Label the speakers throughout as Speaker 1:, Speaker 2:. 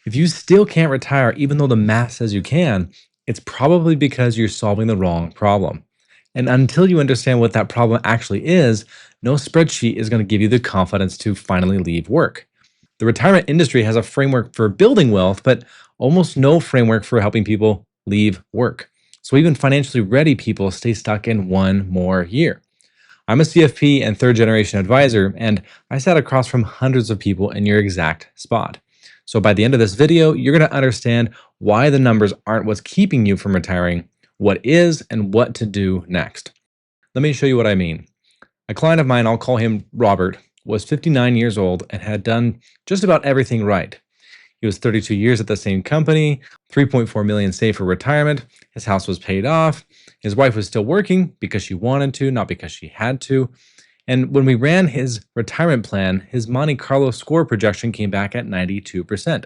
Speaker 1: If you still can't retire, even though the math says you can, it's probably because you're solving the wrong problem. And until you understand what that problem actually is, no spreadsheet is going to give you the confidence to finally leave work. The retirement industry has a framework for building wealth, but almost no framework for helping people leave work. So even financially ready people stay stuck in one more year. I'm a CFP and third generation advisor, and I sat across from hundreds of people in your exact spot. So by the end of this video, you're going to understand why the numbers aren't what's keeping you from retiring, what is, and what to do next. Let me show you what I mean. A client of mine, I'll call him Robert, was 59 years old and had done just about everything right. He was 32 years at the same company, 3.4 million saved for retirement. His house was paid off. His wife was still working because she wanted to, not because she had to. And when we ran his retirement plan, his Monte Carlo score projection came back at 92%.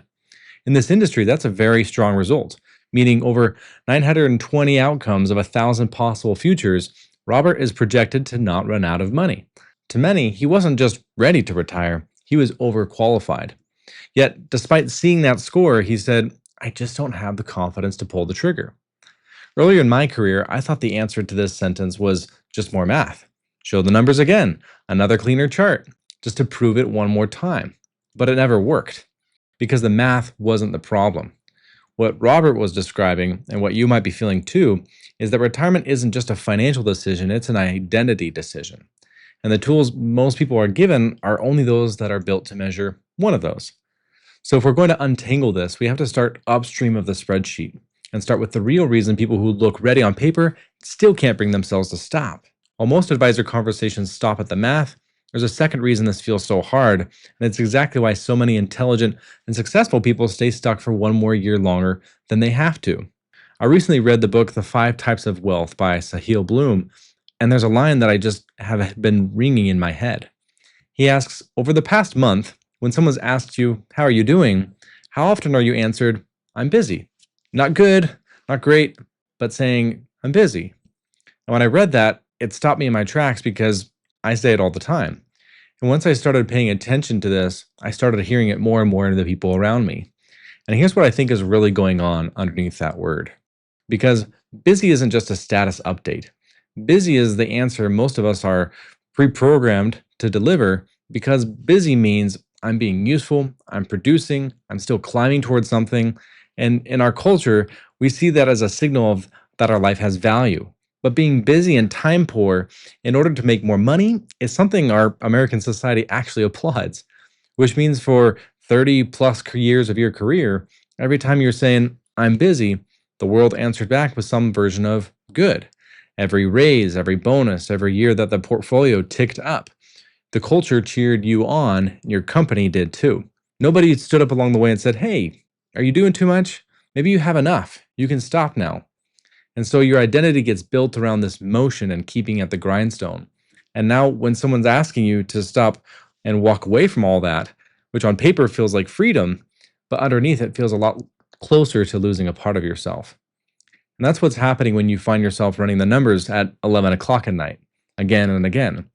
Speaker 1: In this industry, that's a very strong result, meaning over 920 outcomes of 1,000 possible futures, Robert is projected to not run out of money. To many, he wasn't just ready to retire, he was overqualified. Yet, despite seeing that score, he said, I just don't have the confidence to pull the trigger. Earlier in my career, I thought the answer to this sentence was just more math. Show the numbers again, another cleaner chart, just to prove it one more time. But it never worked, because the math wasn't the problem. What Robert was describing, and what you might be feeling too, is that retirement isn't just a financial decision, it's an identity decision. And the tools most people are given are only those that are built to measure one of those. So if we're going to untangle this, we have to start upstream of the spreadsheet and start with the real reason people who look ready on paper still can't bring themselves to stop. While most advisor conversations stop at the math, there's a second reason this feels so hard, and it's exactly why so many intelligent and successful people stay stuck for one more year longer than they have to. I recently read the book The 5 Types of Wealth by Sahil Bloom, and there's a line that I just have been ringing in my head. He asks, over the past month, when someone's asked you, how are you doing? How often are you answered, I'm busy? Not good, not great, but saying, I'm busy. And when I read that, it stopped me in my tracks because I say it all the time. And once I started paying attention to this, I started hearing it more and more in the people around me. And here's what I think is really going on underneath that word. Because busy isn't just a status update. Busy is the answer most of us are pre-programmed to deliver, because busy means I'm being useful, I'm producing, I'm still climbing towards something. And in our culture, we see that as a signal of that our life has value. But being busy and time poor in order to make more money is something our American society actually applauds, which means for 30 plus years of your career, every time you're saying, I'm busy, the world answered back with some version of good. Every raise, every bonus, every year that the portfolio ticked up, the culture cheered you on, your company did too. Nobody stood up along the way and said, hey, are you doing too much? Maybe you have enough. You can stop now. And so your identity gets built around this motion and keeping at the grindstone. And now when someone's asking you to stop and walk away from all that, which on paper feels like freedom, but underneath it feels a lot closer to losing a part of yourself. And that's what's happening when you find yourself running the numbers at 11 o'clock at night, again and again.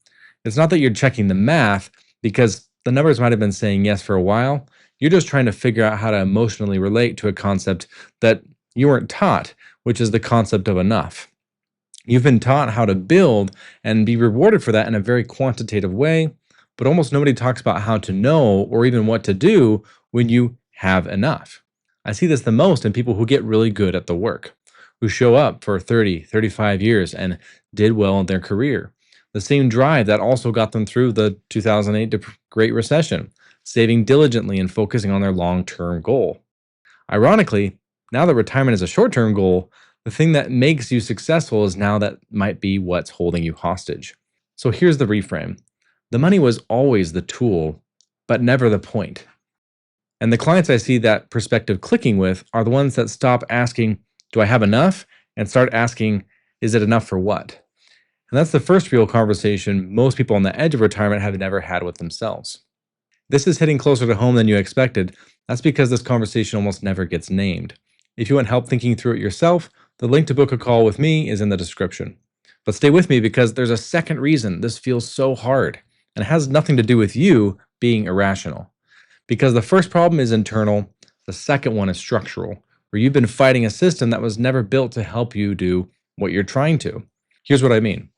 Speaker 1: It's not that you're checking the math, because the numbers might have been saying yes for a while. You're just trying to figure out how to emotionally relate to a concept that you weren't taught, which is the concept of enough. You've been taught how to build and be rewarded for that in a very quantitative way, but almost nobody talks about how to know or even what to do when you have enough. I see this the most in people who get really good at the work, who show up for 30, 35 years and did well in their career. The same drive that also got them through the 2008 Great Recession, saving diligently and focusing on their long-term goal. Ironically, now that retirement is a short-term goal, the thing that makes you successful is now that might be what's holding you hostage. So here's the reframe. The money was always the tool, but never the point. And the clients I see that perspective clicking with are the ones that stop asking, do I have enough? And start asking, is it enough for what? And that's the first real conversation most people on the edge of retirement have never had with themselves. This is hitting closer to home than you expected. That's because this conversation almost never gets named. If you want help thinking through it yourself, the link to book a call with me is in the description. But stay with me, because there's a second reason this feels so hard, and it has nothing to do with you being irrational. Because the first problem is internal, The second one is structural, where you've been fighting a system that was never built to help you do what you're trying to. Here's what I mean.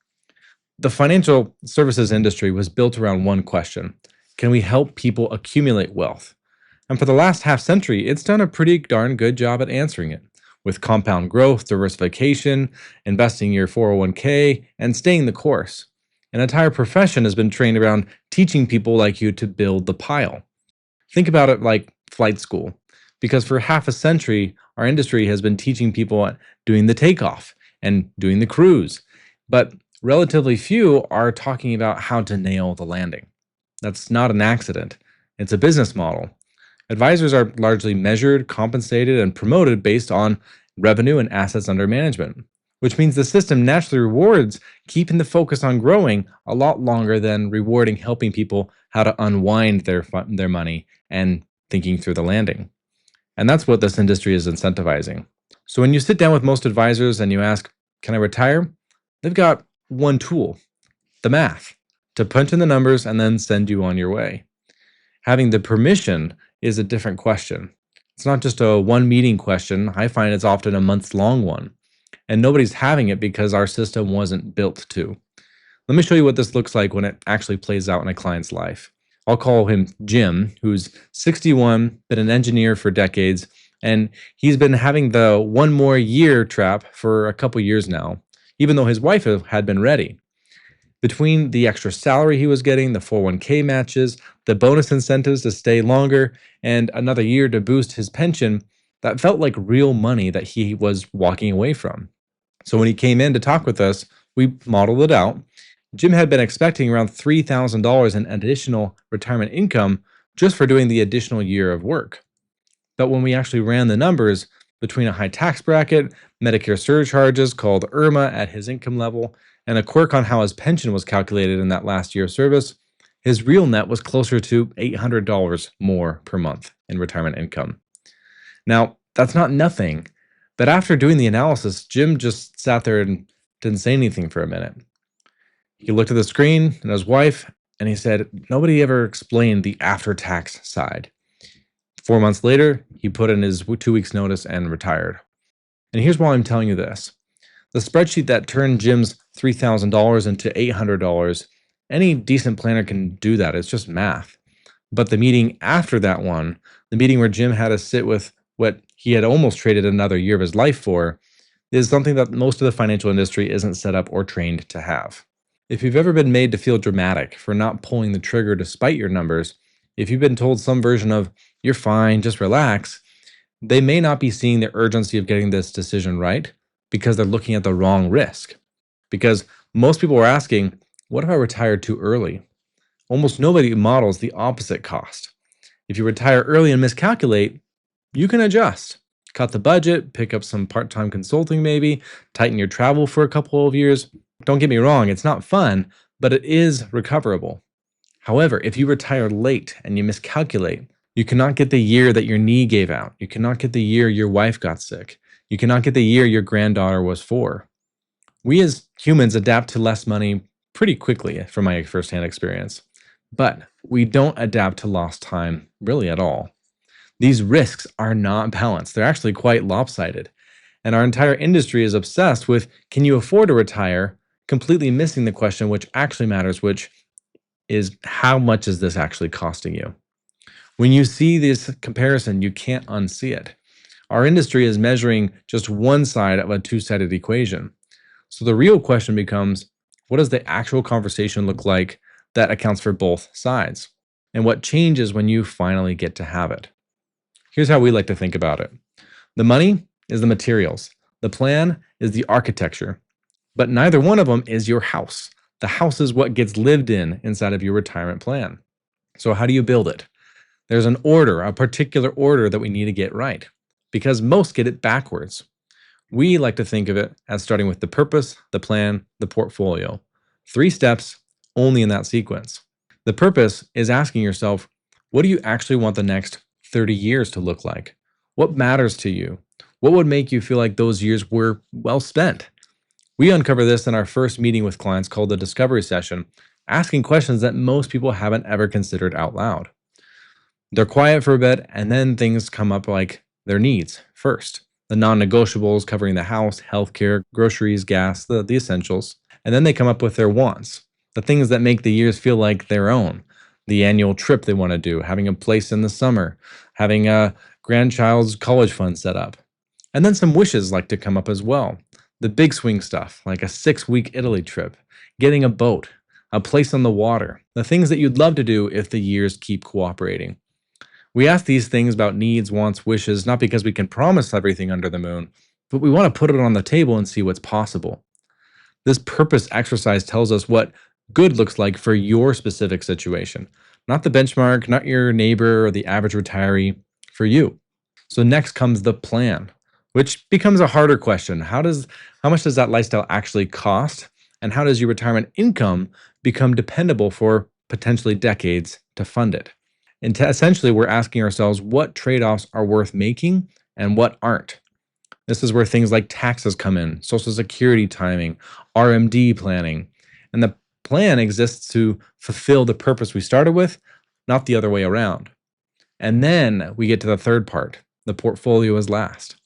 Speaker 1: The financial services industry was built around one question: can we help people accumulate wealth? And for the last half century, it's done a pretty darn good job at answering it, with compound growth, diversification, investing your 401k, and staying the course. An entire profession has been trained around teaching people like you to build the pile. Think about it like flight school, because for half a century, our industry has been teaching people doing the takeoff and doing the cruise, but relatively few are talking about how to nail the landing. That's not an accident, it's a business model. Advisors are largely measured, compensated, and promoted based on revenue and assets under management, which means the system naturally rewards keeping the focus on growing a lot longer than rewarding helping people how to unwind their money and thinking through the landing. And that's what this industry is incentivizing. So when you sit down with most advisors and you ask, can I retire? They've got one tool: the math, to punch in the numbers and then send you on your way. Having the permission is a different question. It's not just a one meeting question. I find it's often a month long one. And nobody's having it because our system wasn't built to. Let me show you what this looks like when it actually plays out in a client's life. I'll call him Jim, who's 61, been an engineer for decades, and he's been having the one more year trap for a couple years now, even though his wife had been ready. Between the extra salary he was getting, the 401k matches, the bonus incentives to stay longer, and another year to boost his pension, that felt like real money that he was walking away from. So when he came in to talk with us, we modeled it out. Jim had been expecting around $3,000 in additional retirement income just for doing the additional year of work. But when we actually ran the numbers between a high tax bracket, Medicare surcharges called IRMA at his income level, and a quirk on how his pension was calculated in that last year of service, his real net was closer to $800 more per month in retirement income. Now, that's not nothing, but after doing the analysis, Jim just sat there and didn't say anything for a minute. He looked at the screen and his wife, and he said, nobody ever explained the after-tax side. 4 months later, he put in his 2 weeks notice and retired. And here's why I'm telling you this. The spreadsheet that turned Jim's $3,000 into $800, any decent planner can do that. It's just math. But the meeting after that one, the meeting where Jim had to sit with what he had almost traded another year of his life for, is something that most of the financial industry isn't set up or trained to have. If you've ever been made to feel dramatic for not pulling the trigger despite your numbers, if you've been told some version of, you're fine, just relax, they may not be seeing the urgency of getting this decision right because they're looking at the wrong risk. Because most people are asking, what if I retire too early? Almost nobody models the opposite cost. If you retire early and miscalculate, you can adjust. Cut the budget, pick up some part-time consulting maybe, tighten your travel for a couple of years. Don't get me wrong, it's not fun, but it is recoverable. However, if you retire late and you miscalculate, you cannot get the year that your knee gave out. You cannot get the year your wife got sick. You cannot get the year your granddaughter was 4. We as humans adapt to less money pretty quickly from my firsthand experience, but we don't adapt to lost time really at all. These risks are not balanced. They're actually quite lopsided. And our entire industry is obsessed with, can you afford to retire, completely missing the question which actually matters, which is, how much is this actually costing you? When you see this comparison, you can't unsee it. Our industry is measuring just one side of a two-sided equation. So the real question becomes, what does the actual conversation look like that accounts for both sides? And what changes when you finally get to have it? Here's how we like to think about it. The money is the materials. The plan is the architecture. But neither one of them is your house. The house is what gets lived in inside of your retirement plan. So how do you build it? There's an order, a particular order that we need to get right, because most get it backwards. We like to think of it as starting with the purpose, the plan, the portfolio. 3 steps only in that sequence. The purpose is asking yourself, what do you actually want the next 30 years to look like? What matters to you? What would make you feel like those years were well spent? We uncover this in our first meeting with clients called the discovery session, asking questions that most people haven't ever considered out loud. They're quiet for a bit, and then things come up like their needs first. The non negotiables covering the house, healthcare, groceries, gas, the essentials. And then they come up with their wants, the things that make the years feel like their own. The annual trip they want to do, having a place in the summer, having a grandchild's college fund set up. And then some wishes like to come up as well. The big swing stuff, like a 6-week Italy trip, getting a boat, a place on the water, the things that you'd love to do if the years keep cooperating. We ask these things about needs, wants, wishes, not because we can promise everything under the moon, but we want to put it on the table and see what's possible. This purpose exercise tells us what good looks like for your specific situation, not the benchmark, not your neighbor or the average retiree, for you. So next comes the plan, which becomes a harder question. How much does that lifestyle actually cost? And how does your retirement income become dependable for potentially decades to fund it? And essentially, we're asking ourselves what trade offs are worth making and what aren't. This is where things like taxes come in, Social Security timing, RMD planning. And the plan exists to fulfill the purpose we started with, not the other way around. And then we get to the third part, the portfolio is last.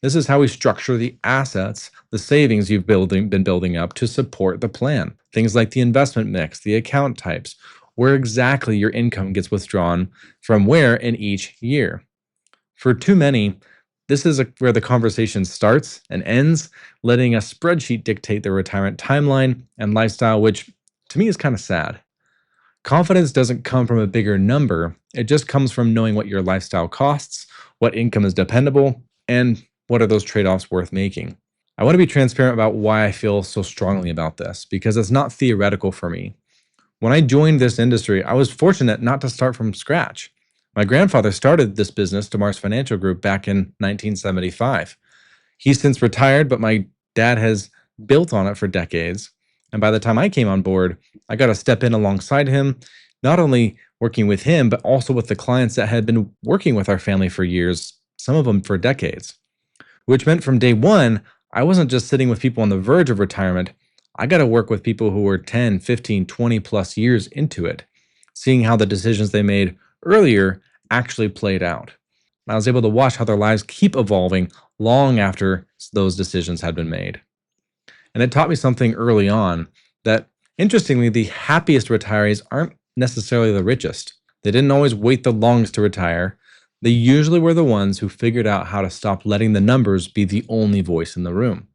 Speaker 1: This is how we structure the assets, the savings you've been building up to support the plan. Things like the investment mix, the account types, where exactly your income gets withdrawn from where in each year. For too many, this is where the conversation starts and ends, letting a spreadsheet dictate their retirement timeline and lifestyle, which to me is kind of sad. Confidence doesn't come from a bigger number, it just comes from knowing what your lifestyle costs, what income is dependable, and what are those trade offs worth making. I want to be transparent about why I feel so strongly about this, because it's not theoretical for me. When I joined this industry, I was fortunate not to start from scratch. My grandfather started this business, DeMars Financial Group, back in 1975. He's since retired, but my dad has built on it for decades. And by the time I came on board, I got to step in alongside him, not only working with him, but also with the clients that had been working with our family for years, some of them for decades. Which meant from day one, I wasn't just sitting with people on the verge of retirement. I got to work with people who were 10, 15, 20 plus years into it, seeing how the decisions they made earlier actually played out. I was able to watch how their lives keep evolving long after those decisions had been made. And it taught me something early on that, interestingly, the happiest retirees aren't necessarily the richest. They didn't always wait the longest to retire. They usually were the ones who figured out how to stop letting the numbers be the only voice in the room.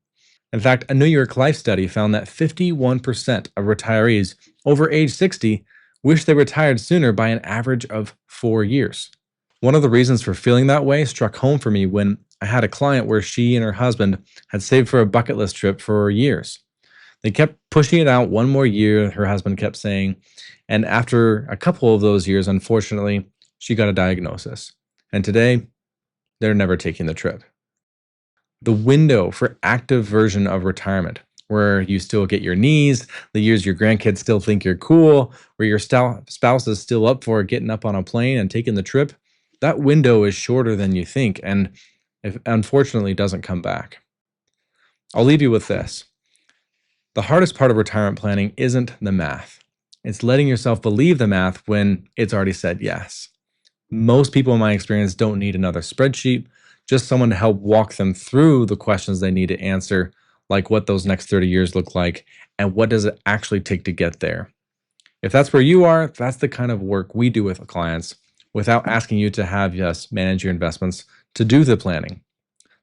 Speaker 1: In fact, a New York Life study found that 51% of retirees over age 60 wish they retired sooner by an average of 4 years. One of the reasons for feeling that way struck home for me when I had a client where she and her husband had saved for a bucket list trip for years. They kept pushing it out one more year, her husband kept saying, and after a couple of those years, unfortunately, she got a diagnosis. And today, they're never taking the trip. The window for active version of retirement, where you still get your knees, the years your grandkids still think you're cool, where your spouse is still up for getting up on a plane and taking the trip, that window is shorter than you think, and unfortunately doesn't come back. I'll leave you with this. The hardest part of retirement planning isn't the math. It's letting yourself believe the math when it's already said yes. Most people in my experience don't need another spreadsheet, just someone to help walk them through the questions they need to answer, like what those next 30 years look like and what does it actually take to get there. If that's where you are, that's the kind of work we do with clients without asking you to have us manage your investments to do the planning.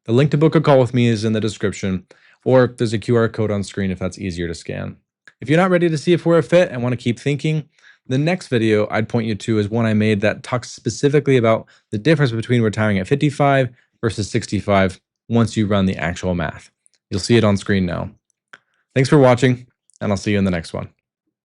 Speaker 1: The link to book a call with me is in the description, or there's a QR code on screen if that's easier to scan. If you're not ready to see if we're a fit and want to keep thinking, the next video I'd point you to is one I made that talks specifically about the difference between retiring at 55 versus 65 once you run the actual math. You'll see it on screen now. Thanks for watching, and I'll see you in the next one.